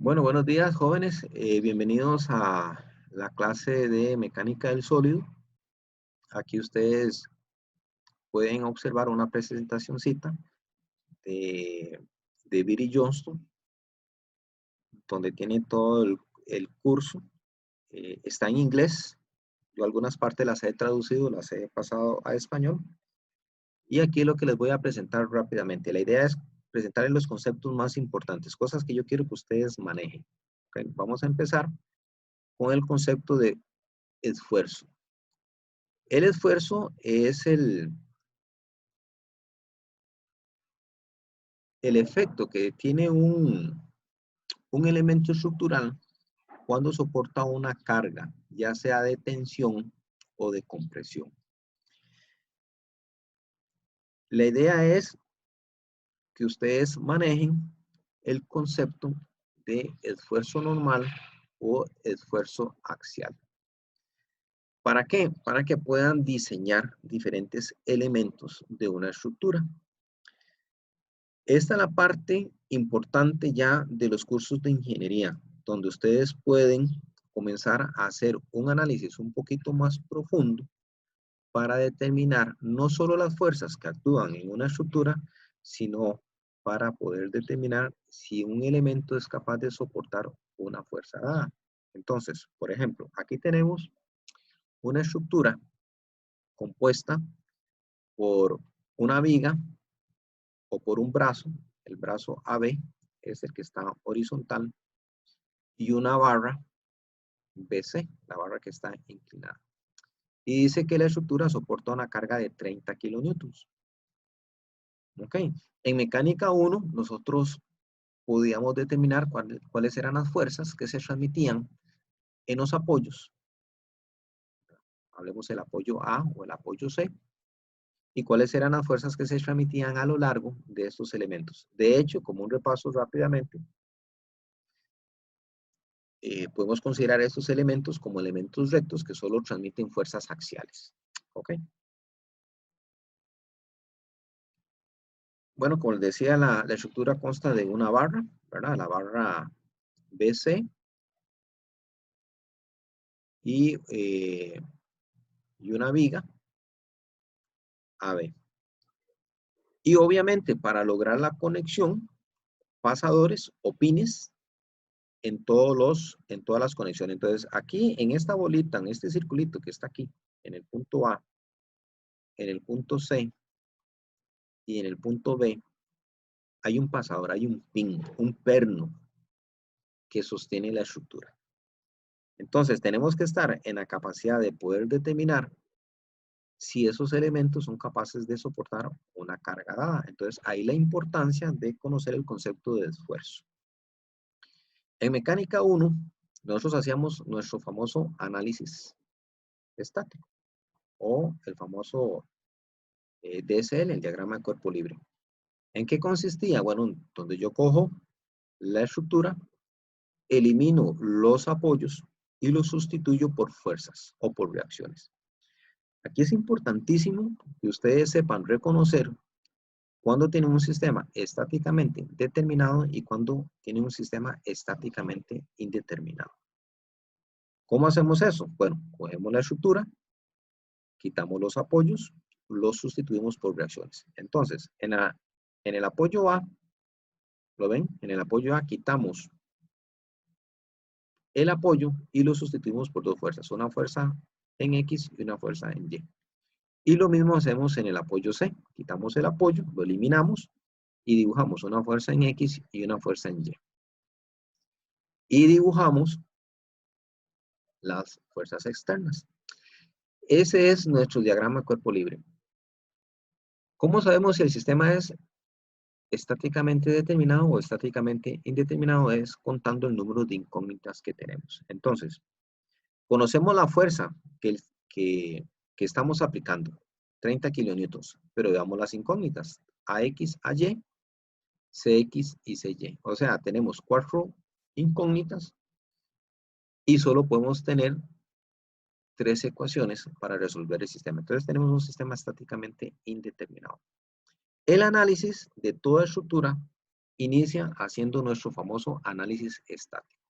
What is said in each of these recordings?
Bueno, buenos días, jóvenes. Bienvenidos a la clase de mecánica del sólido. Aquí ustedes pueden observar una presentacioncita de, de Billy Johnston, donde tiene todo el curso. Está en inglés. Yo algunas partes las he traducido, las he pasado a español. Y aquí lo que les voy a presentar rápidamente. La idea es presentarles los conceptos más importantes, cosas que yo quiero que ustedes manejen. Ok, vamos a empezar con el concepto de esfuerzo. El esfuerzo es el efecto que tiene un elemento estructural cuando soporta una carga, ya sea de tensión o de compresión. La idea es que ustedes manejen el concepto de esfuerzo normal o esfuerzo axial. ¿Para qué? Para que puedan diseñar diferentes elementos de una estructura. Esta es la parte importante ya de los cursos de ingeniería, donde ustedes pueden comenzar a hacer un análisis un poquito más profundo para determinar no solo las fuerzas que actúan en una estructura, sino para poder determinar si un elemento es capaz de soportar una fuerza dada. Entonces, por ejemplo, aquí tenemos una estructura compuesta por una viga o por un brazo, el brazo AB es el que está horizontal, y una barra BC, la barra que está inclinada. Y dice que la estructura soporta una carga de 30 kilonewtons. Ok, en mecánica 1 nosotros podíamos determinar cuáles eran las fuerzas que se transmitían en los apoyos. Hablemos del apoyo A o el apoyo C. Y cuáles eran las fuerzas que se transmitían a lo largo de estos elementos. De hecho, como un repaso rápidamente, podemos considerar estos elementos como elementos rectos que solo transmiten fuerzas axiales. ¿Ok? Bueno, como les decía, la estructura consta de una barra, ¿verdad? La barra BC y una viga AB. Y obviamente para lograr la conexión, pasadores o pines en todas las conexiones. Entonces, aquí en esta bolita, en este circulito que está aquí, en el punto A, en el punto C y en el punto B, hay un pasador, hay un pin, un perno que sostiene la estructura. Entonces, tenemos que estar en la capacidad de poder determinar si esos elementos son capaces de soportar una carga dada. Entonces, ahí la importancia de conocer el concepto de esfuerzo. En mecánica 1, nosotros hacíamos nuestro famoso análisis estático o el famoso DSL, el diagrama de cuerpo libre. ¿En qué consistía? Bueno, donde yo cojo la estructura, elimino los apoyos y los sustituyo por fuerzas o por reacciones. Aquí es importantísimo que ustedes sepan reconocer cuando tienen un sistema estáticamente determinado y cuando tienen un sistema estáticamente indeterminado. ¿Cómo hacemos eso? Bueno, cogemos la estructura, quitamos los apoyos, los sustituimos por reacciones. Entonces, en el apoyo A, ¿lo ven? En el apoyo A quitamos el apoyo y lo sustituimos por dos fuerzas, una fuerza en X y una fuerza en Y. Y lo mismo hacemos en el apoyo C. Quitamos el apoyo, lo eliminamos y dibujamos una fuerza en X y una fuerza en Y. Y dibujamos las fuerzas externas. Ese es nuestro diagrama de cuerpo libre. ¿Cómo sabemos si el sistema es estáticamente determinado o estáticamente indeterminado? Es contando el número de incógnitas que tenemos. Entonces, conocemos la fuerza que estamos aplicando, 30 kilonewtons, pero veamos las incógnitas, AX, AY, CX y CY. O sea, tenemos 4 incógnitas y solo podemos tener 3 ecuaciones para resolver el sistema. Entonces tenemos un sistema estáticamente indeterminado. El análisis de toda estructura inicia haciendo nuestro famoso análisis estático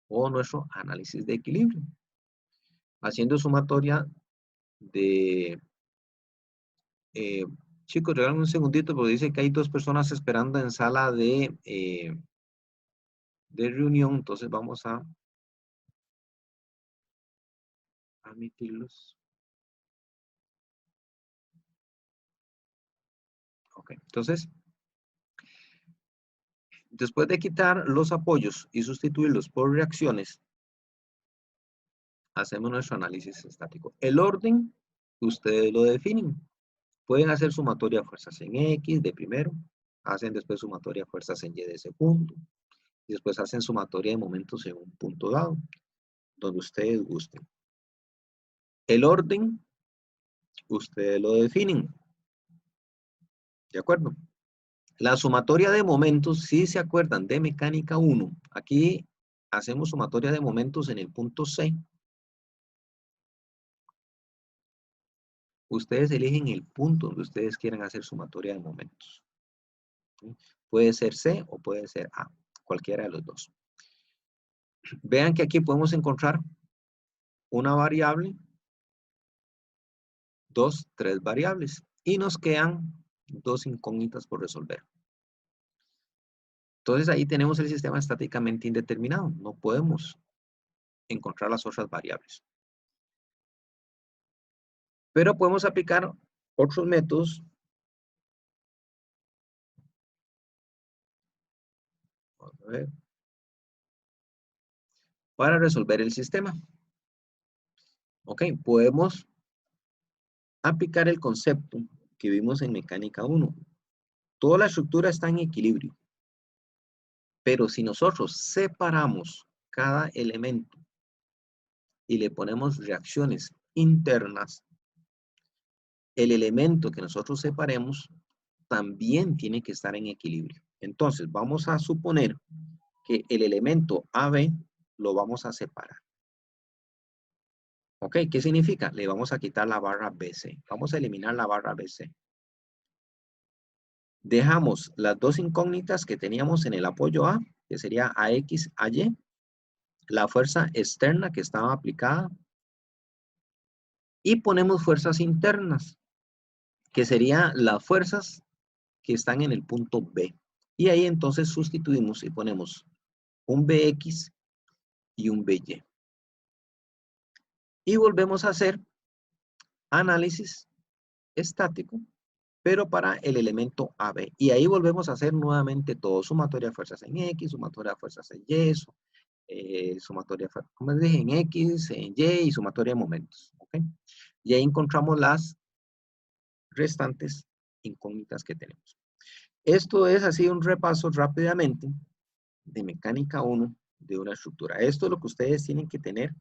o nuestro análisis de equilibrio. Haciendo sumatoria de... chicos, regálame un segundito porque dice que hay 2 personas esperando en sala de reunión. Entonces vamos a admitirlos. Ok, entonces, después de quitar los apoyos y sustituirlos por reacciones, hacemos nuestro análisis estático. El orden, ustedes lo definen. Pueden hacer sumatoria de fuerzas en X de primero, hacen después sumatoria de fuerzas en Y de segundo, y después hacen sumatoria de momentos en un punto dado, donde ustedes gusten. El orden, ustedes lo definen. ¿De acuerdo? La sumatoria de momentos, si se acuerdan de mecánica 1, aquí hacemos sumatoria de momentos en el punto C. Ustedes eligen el punto donde ustedes quieran hacer sumatoria de momentos. ¿Sí? Puede ser C o puede ser A, cualquiera de los dos. Vean que aquí podemos encontrar una variable, 2, 3 variables. Y nos quedan 2 incógnitas por resolver. Entonces ahí tenemos el sistema estáticamente indeterminado. No podemos encontrar las otras variables. Pero podemos aplicar otros métodos. Vamos a ver. Para resolver el sistema. Ok, podemos aplicar el concepto que vimos en mecánica 1. Toda la estructura está en equilibrio. Pero si nosotros separamos cada elemento y le ponemos reacciones internas, el elemento que nosotros separemos también tiene que estar en equilibrio. Entonces, vamos a suponer que el elemento AB lo vamos a separar. ¿Ok? ¿Qué significa? Le vamos a quitar la barra BC. Vamos a eliminar la barra BC. Dejamos las 2 incógnitas que teníamos en el apoyo A, que sería AX, AY, la fuerza externa que estaba aplicada, y ponemos fuerzas internas, que serían las fuerzas que están en el punto B. Y ahí entonces sustituimos y ponemos un BX y un BY. Y volvemos a hacer análisis estático, pero para el elemento AB. Y ahí volvemos a hacer nuevamente todo, sumatoria de fuerzas en X, sumatoria de fuerzas en Y, sumatoria, como les dije, en X, en Y y sumatoria de momentos. ¿Okay? Y ahí encontramos las restantes incógnitas que tenemos. Esto es así un repaso rápidamente de mecánica 1 de una estructura. Esto es lo que ustedes tienen que tener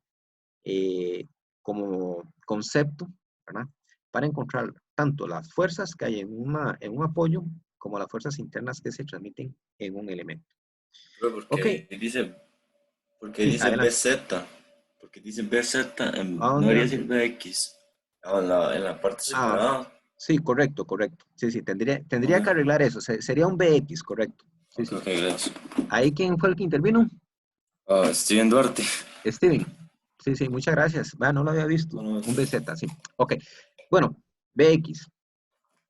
como concepto, ¿verdad? Para encontrar tanto las fuerzas que hay en un apoyo como las fuerzas internas que se transmiten en un elemento. Pero Ok, porque sí, dice adelante. BZ, porque dice BZ, ¿A no dónde debería va? decir BX, en la parte Ah, separada. sí, correcto, correcto. Sí, sí, tendría que Ok, arreglar eso. Sería un BX, correcto. Sí, ok, sí. ok, gracias. ¿Ahí quién fue el que intervino? Ah, Steven Duarte. Steven. Sí, sí, muchas gracias. Va, no lo había visto. Bueno, Un BZ, sí. Ok. Bueno, BX.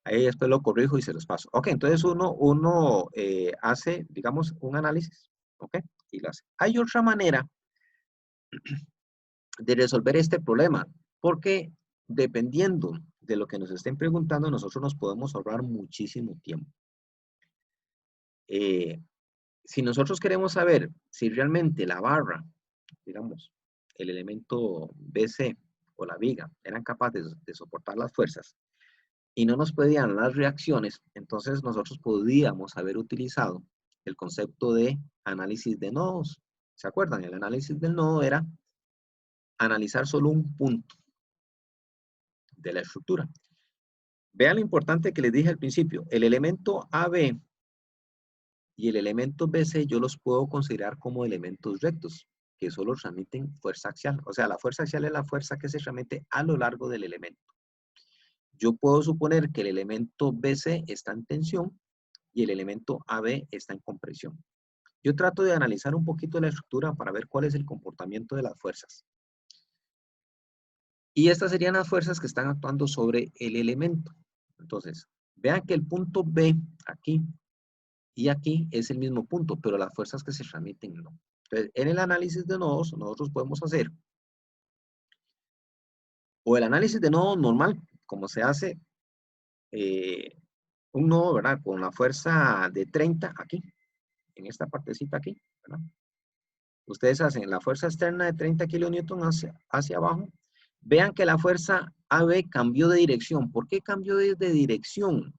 Ahí después lo corrijo y se los paso. Ok, entonces uno hace, digamos, un análisis. Ok, y lo hace. Hay otra manera de resolver este problema, porque dependiendo de lo que nos estén preguntando, nosotros nos podemos ahorrar muchísimo tiempo. Si nosotros queremos saber si realmente la barra, digamos, el elemento BC o la viga eran capaces de soportar las fuerzas y no nos pedían las reacciones, entonces nosotros podíamos haber utilizado el concepto de análisis de nodos. ¿Se acuerdan? El análisis del nodo era analizar solo un punto de la estructura. Vean lo importante que les dije al principio. El elemento AB y el elemento BC yo los puedo considerar como elementos rectos, que solo transmiten fuerza axial. O sea, la fuerza axial es la fuerza que se transmite a lo largo del elemento. Yo puedo suponer que el elemento BC está en tensión y el elemento AB está en compresión. Yo trato de analizar un poquito la estructura para ver cuál es el comportamiento de las fuerzas. Y estas serían las fuerzas que están actuando sobre el elemento. Entonces, vean que el punto B aquí y aquí es el mismo punto, pero las fuerzas que se transmiten no. Entonces, en el análisis de nodos, nosotros podemos hacer o el análisis de nodo normal, como se hace un nodo, ¿verdad? Con la fuerza de 30 aquí, en esta partecita aquí, ¿verdad? Ustedes hacen la fuerza externa de 30 kilonewtons hacia abajo. Vean que la fuerza AB cambió de dirección. ¿Por qué cambió de dirección?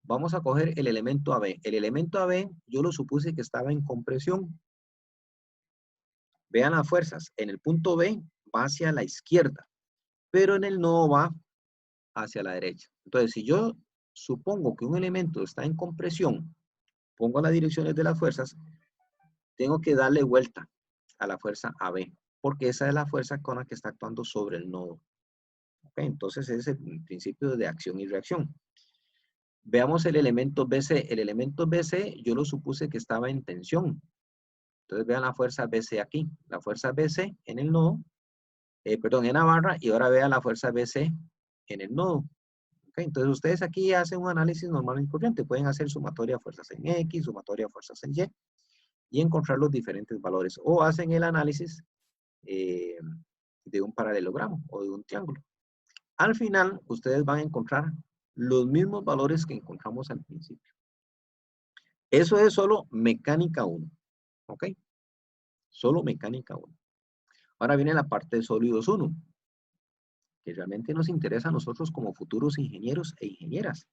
Vamos a coger el elemento AB. El elemento AB yo lo supuse que estaba en compresión. Vean las fuerzas. En el punto B va hacia la izquierda, pero en el nodo va hacia la derecha. Entonces, si yo supongo que un elemento está en compresión, pongo las direcciones de las fuerzas, tengo que darle vuelta a la fuerza AB, porque esa es la fuerza con la que está actuando sobre el nodo. ¿Okay? Entonces, ese es el principio de acción y reacción. Veamos el elemento BC. El elemento BC yo lo supuse que estaba en tensión. Entonces, vean la fuerza BC aquí. La fuerza BC en el nodo, perdón, en la barra, y ahora vean la fuerza BC en el nodo. Okay, entonces ustedes aquí hacen un análisis normal y corriente. Pueden hacer sumatoria de fuerzas en X, sumatoria de fuerzas en y encontrar los diferentes valores. O hacen el análisis de un paralelogramo o de un triángulo. Al final, ustedes van a encontrar los mismos valores que encontramos al principio. Eso es solo mecánica 1. ¿Ok? Solo mecánica 1. Ahora viene la parte de sólidos 1, que realmente nos interesa a nosotros como futuros ingenieros e ingenieras.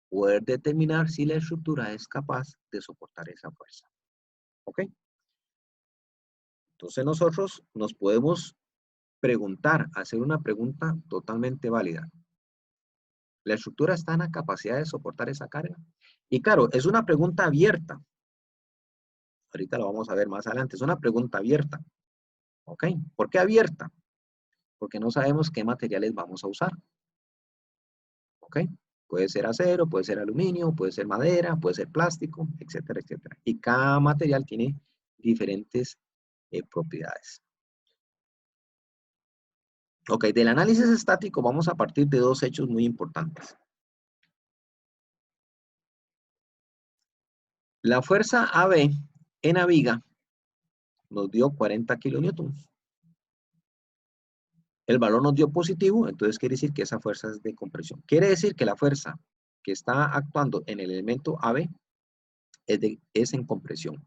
Poder determinar si la estructura es capaz de soportar esa fuerza. ¿Ok? Entonces nosotros nos podemos preguntar, hacer una pregunta totalmente válida. ¿La estructura está en la capacidad de soportar esa carga? Y claro, es una pregunta abierta. Ahorita lo vamos a ver más adelante. Es una pregunta abierta. ¿Ok? ¿Por qué abierta? Porque no sabemos qué materiales vamos a usar. ¿Ok? Puede ser acero, puede ser aluminio, puede ser madera, puede ser plástico, etcétera, etcétera. Y cada material tiene diferentes propiedades. Ok, del análisis estático vamos a partir de dos hechos muy importantes. La fuerza AB en la viga nos dio 40 kilonewtons. El valor nos dio positivo, entonces quiere decir que esa fuerza es de compresión. Quiere decir que la fuerza que está actuando en el elemento AB es en compresión.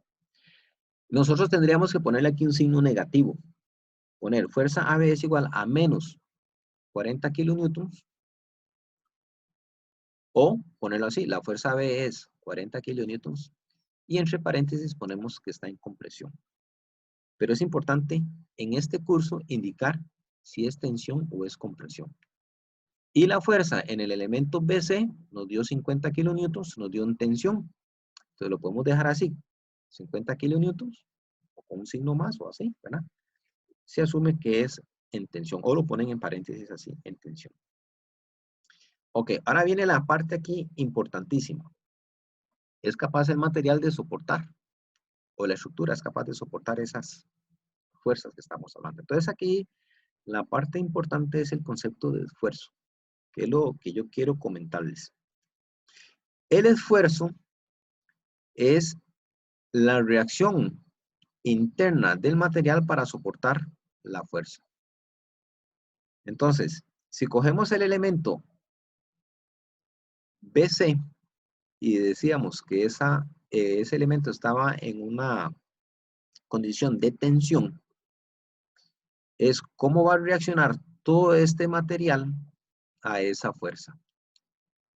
Nosotros tendríamos que ponerle aquí un signo negativo. Poner fuerza AB es igual a menos 40 kilonewtons. O ponerlo así, la fuerza AB es 40 kilonewtons. Y entre paréntesis ponemos que está en compresión. Pero es importante en este curso indicar si es tensión o es compresión. Y la fuerza en el elemento BC nos dio 50 kilonewtons, nos dio en tensión. Entonces lo podemos dejar así, 50 kilonewtons, o con un signo más o así, ¿verdad? Se asume que es en tensión, o lo ponen en paréntesis así, en tensión. Ok, ahora viene la parte aquí importantísima. ¿Es capaz el material de soportar? O la estructura es capaz de soportar esas fuerzas que estamos hablando. Entonces aquí la parte importante es el concepto de esfuerzo, que es lo que yo quiero comentarles. El esfuerzo es la reacción interna del material para soportar la fuerza. Entonces, si cogemos el elemento BC y decíamos que ese elemento estaba en una condición de tensión, es cómo va a reaccionar todo este material a esa fuerza.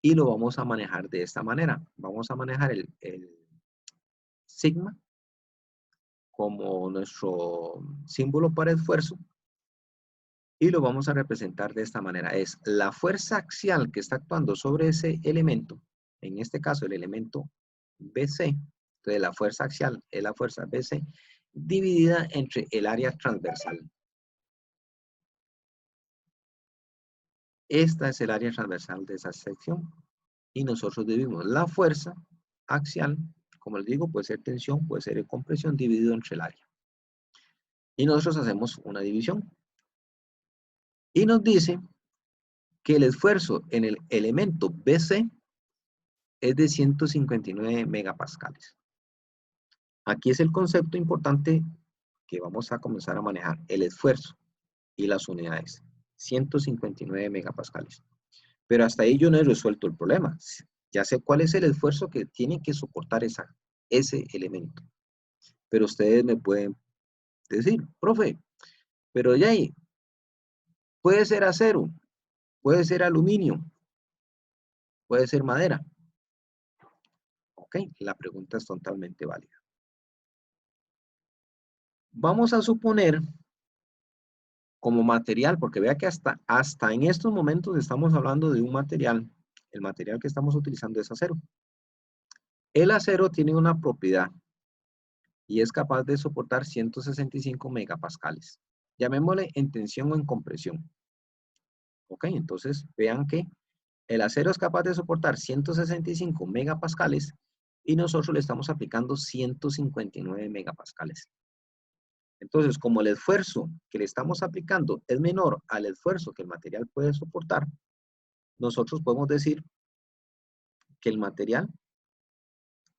Y lo vamos a manejar de esta manera. Vamos a manejar el sigma como nuestro símbolo para esfuerzo y lo vamos a representar de esta manera. Es la fuerza axial que está actuando sobre ese elemento, en este caso el elemento BC. Entonces la fuerza axial es la fuerza BC dividida entre el área transversal. Esta es el área transversal de esa sección. y nosotros dividimos la fuerza axial, como les digo, puede ser tensión, puede ser compresión, dividido entre el área. Y nosotros hacemos una división. Y nos dice que el esfuerzo en el elemento BC es de 159 megapascales. Aquí es el concepto importante que vamos a comenzar a manejar, el esfuerzo y las unidades, 159 megapascales. Pero hasta ahí yo no he resuelto el problema. Ya sé cuál es el esfuerzo que tiene que soportar ese elemento. Pero ustedes me pueden decir, profe, pero ya ahí, puede ser acero, puede ser aluminio, puede ser madera. Ok, la pregunta es totalmente válida. Vamos a suponer como material, porque vea que hasta en estos momentos estamos hablando de un material. El material que estamos utilizando es acero. El acero tiene una propiedad y es capaz de soportar 165 megapascales. Llamémosle en tensión o en compresión. Ok, entonces vean que el acero es capaz de soportar 165 megapascales y nosotros le estamos aplicando 159 megapascales. Entonces, como el esfuerzo que le estamos aplicando es menor al esfuerzo que el material puede soportar, nosotros podemos decir que el material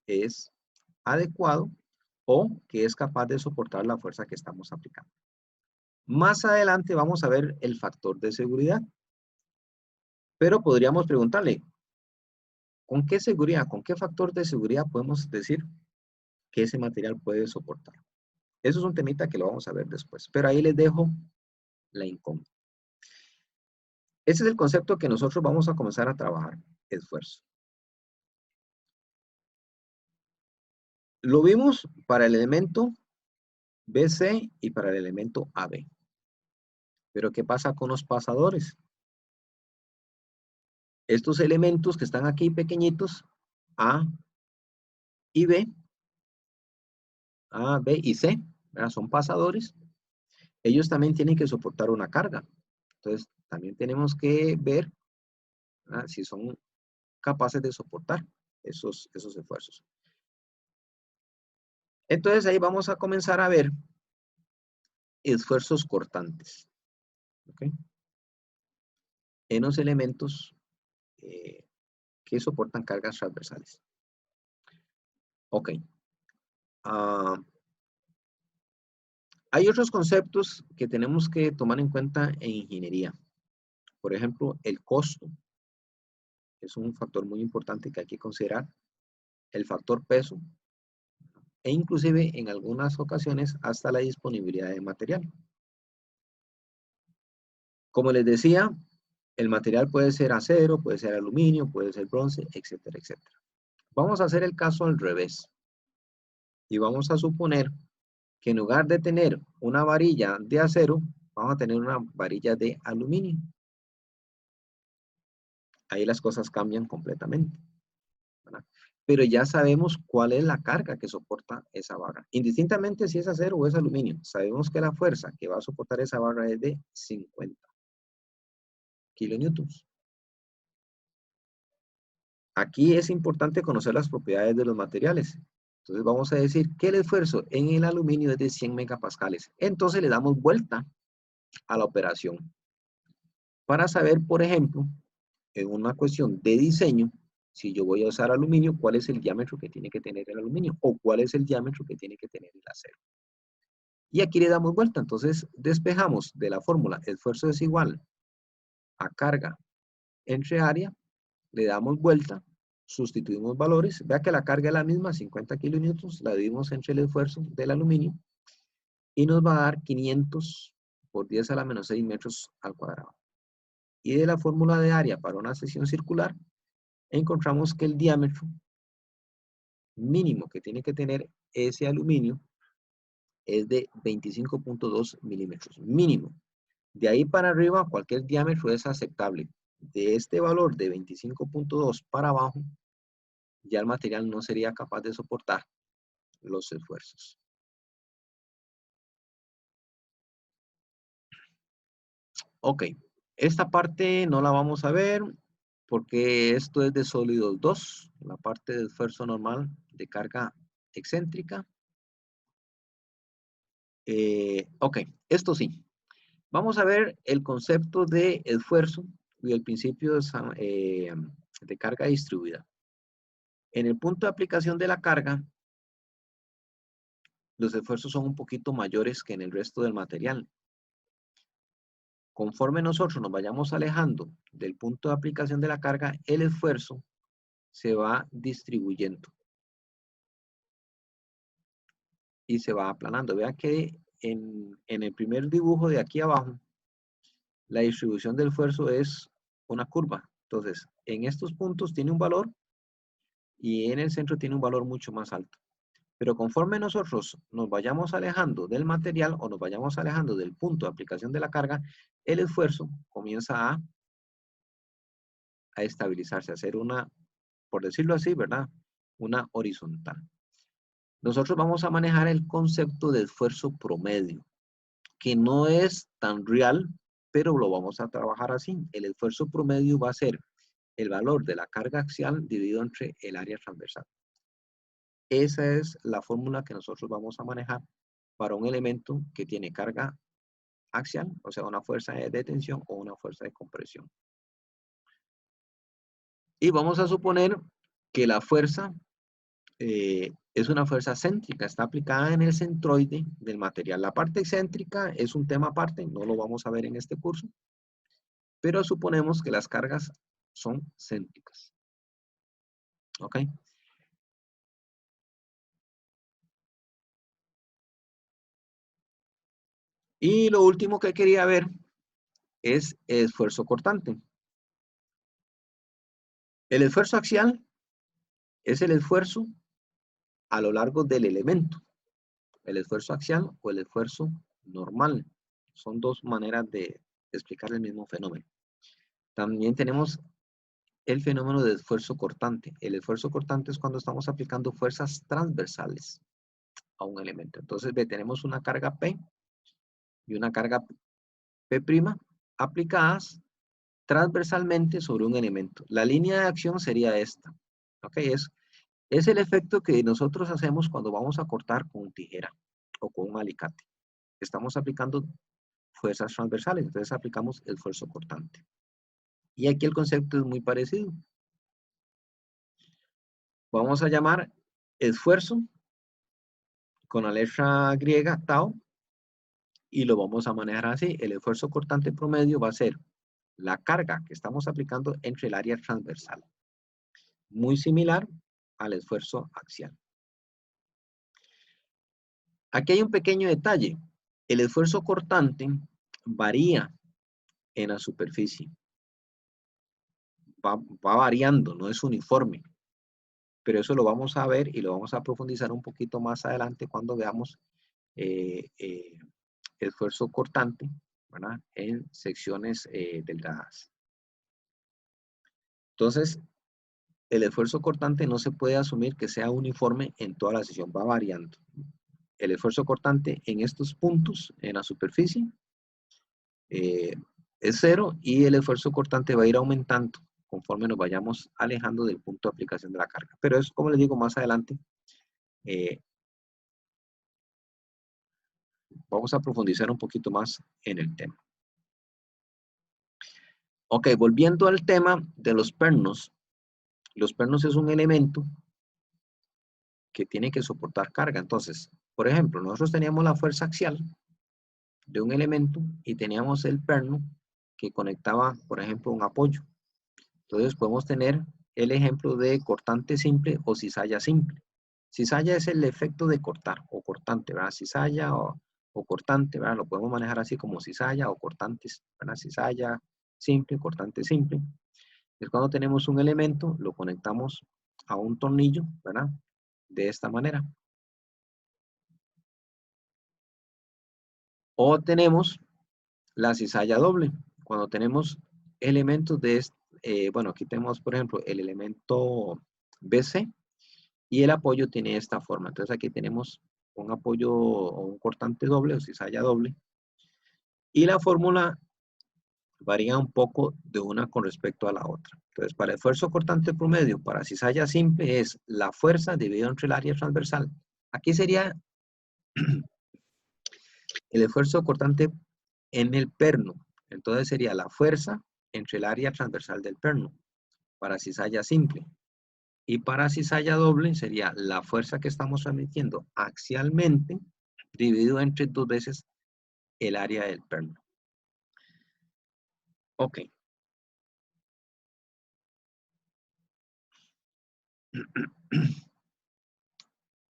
es adecuado o que es capaz de soportar la fuerza que estamos aplicando. Más adelante vamos a ver el factor de seguridad, pero podríamos preguntarle, ¿con qué seguridad, con qué factor de seguridad podemos decir que ese material puede soportar? Eso es un temita que lo vamos a ver después, pero ahí les dejo la incógnita. Ese es el concepto que nosotros vamos a comenzar a trabajar, esfuerzo. Lo vimos para el elemento BC y para el elemento AB. Pero ¿qué pasa con los pasadores? Estos elementos que están aquí pequeñitos, A y B, A, B y C, ¿verdad? Son pasadores. Ellos también tienen que soportar una carga. Entonces, también tenemos que ver, ¿verdad?, si son capaces de soportar esos esfuerzos. Entonces, ahí vamos a comenzar a ver esfuerzos cortantes. ¿Okay? En los elementos que soportan cargas transversales. Ok. Hay otros conceptos que tenemos que tomar en cuenta en ingeniería. Por ejemplo, el costo es un factor muy importante que hay que considerar. El factor peso e inclusive en algunas ocasiones hasta la disponibilidad de material. Como les decía, el material puede ser acero, puede ser aluminio, puede ser bronce, etcétera, etcétera. Vamos a hacer el caso al revés. Y vamos a suponer que en lugar de tener una varilla de acero, vamos a tener una varilla de aluminio. Ahí las cosas cambian completamente, ¿verdad? Pero ya sabemos cuál es la carga que soporta esa barra. Indistintamente si es acero o es aluminio, sabemos que la fuerza que va a soportar esa barra es de 50 kilonewtons. Aquí es importante conocer las propiedades de los materiales. Entonces vamos a decir que el esfuerzo en el aluminio es de 100 megapascales. Entonces le damos vuelta a la operación para saber, por ejemplo, en una cuestión de diseño, si yo voy a usar aluminio, ¿cuál es el diámetro que tiene que tener el aluminio? O ¿cuál es el diámetro que tiene que tener el acero? Y aquí le damos vuelta. Entonces despejamos de la fórmula esfuerzo es igual a carga entre área, le damos vuelta, sustituimos valores. Vea que la carga es la misma, 50 kilonewtons, la dividimos entre el esfuerzo del aluminio y nos va a dar 500 por 10 a la menos 6 metros al cuadrado. Y de la fórmula de área para una sección circular, encontramos que el diámetro mínimo que tiene que tener ese aluminio es de 25.2 milímetros, mínimo. De ahí para arriba, cualquier diámetro es aceptable. De este valor de 25.2 para abajo, ya el material no sería capaz de soportar los esfuerzos. Ok, esta parte no la vamos a ver, porque esto es de sólidos 2, la parte de esfuerzo normal de carga excéntrica. Ok, esto sí. Vamos a ver el concepto de esfuerzo y el principio de carga distribuida. En el punto de aplicación de la carga, los esfuerzos son un poquito mayores que en el resto del material. Conforme nosotros nos vayamos alejando del punto de aplicación de la carga, el esfuerzo se va distribuyendo y se va aplanando. Vean que en el primer dibujo de aquí abajo, la distribución del esfuerzo es una curva. Entonces, en estos puntos tiene un valor y en el centro tiene un valor mucho más alto. Pero conforme nosotros nos vayamos alejando del material o nos vayamos alejando del punto de aplicación de la carga, el esfuerzo comienza a estabilizarse, a hacer una, por decirlo así, ¿verdad? Una horizontal. Nosotros vamos a manejar el concepto de esfuerzo promedio, que no es tan real, pero lo vamos a trabajar así. El esfuerzo promedio va a ser el valor de la carga axial dividido entre el área transversal. Esa es la fórmula que nosotros vamos a manejar para un elemento que tiene carga axial, o sea, una fuerza de tensión o una fuerza de compresión. Y vamos a suponer que la fuerza es una fuerza céntrica, está aplicada en el centroide del material. La parte excéntrica es un tema aparte, no lo vamos a ver en este curso, pero suponemos que las cargas son céntricas. ¿Ok? Y lo último que quería ver es el esfuerzo cortante. El esfuerzo axial es el esfuerzo a lo largo del elemento. El esfuerzo axial o el esfuerzo normal. Son dos maneras de explicar el mismo fenómeno. También tenemos el fenómeno de esfuerzo cortante. El esfuerzo cortante es cuando estamos aplicando fuerzas transversales a un elemento. Entonces, tenemos una carga P y una carga P' aplicadas transversalmente sobre un elemento. La línea de acción sería esta. ¿Ok? Es el efecto que nosotros hacemos cuando vamos a cortar con tijera o con un alicate. Estamos aplicando fuerzas transversales, entonces aplicamos el esfuerzo cortante. Y aquí el concepto es muy parecido. Vamos a llamar esfuerzo con la letra griega, tau, y lo vamos a manejar así. El esfuerzo cortante promedio va a ser la carga que estamos aplicando entre el área transversal. Muy similar al esfuerzo axial. Aquí hay un pequeño detalle. El esfuerzo cortante varía en la superficie. Va variando, no es uniforme. Pero eso lo vamos a ver y lo vamos a profundizar un poquito más adelante cuando veamos esfuerzo cortante, ¿verdad? En secciones delgadas. Entonces, el esfuerzo cortante no se puede asumir que sea uniforme en toda la sección, va variando. El esfuerzo cortante en estos puntos, en la superficie, es 0 y el esfuerzo cortante va a ir aumentando conforme nos vayamos alejando del punto de aplicación de la carga. Pero es, como les digo, más adelante vamos a profundizar un poquito más en el tema. Ok, volviendo al tema de los pernos. Los pernos es un elemento que tiene que soportar carga. Entonces, por ejemplo, nosotros teníamos la fuerza axial de un elemento y teníamos el perno que conectaba, por ejemplo, un apoyo. Entonces podemos tener el ejemplo de cortante simple o cizalla simple. Cizalla es el efecto de cortar o cortante, ¿verdad? Cizalla o cortante, ¿verdad? Lo podemos manejar así como cizalla o cortantes, ¿verdad? Cizalla simple, cortante simple. Es cuando tenemos un elemento, lo conectamos a un tornillo, ¿verdad? De esta manera. O tenemos la cizalla doble, cuando tenemos elementos de bueno, aquí tenemos, por ejemplo, el elemento BC y el apoyo tiene esta forma. Entonces aquí tenemos un apoyo o un cortante doble o cizalla doble. Y la fórmula varía un poco de una con respecto a la otra. Entonces, para el esfuerzo cortante promedio, para cizalla simple, es la fuerza dividido entre el área transversal. Aquí sería el esfuerzo cortante en el perno. Entonces sería la fuerza entre el área transversal del perno, para cizalla simple. Y para cizalla doble sería la fuerza que estamos transmitiendo axialmente, dividido entre 2 veces el área del perno. Ok.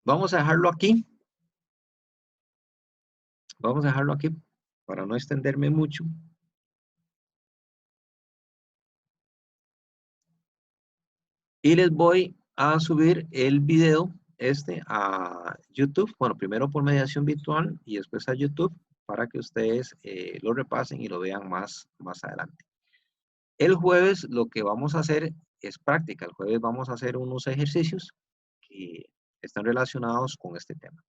Vamos a dejarlo aquí. Vamos a dejarlo aquí para no extenderme mucho. Y les voy a subir el video a YouTube. Bueno, primero por mediación virtual y después a YouTube para que ustedes lo repasen y lo vean más adelante. El jueves lo que vamos a hacer es práctica. El jueves vamos a hacer unos ejercicios que están relacionados con este tema.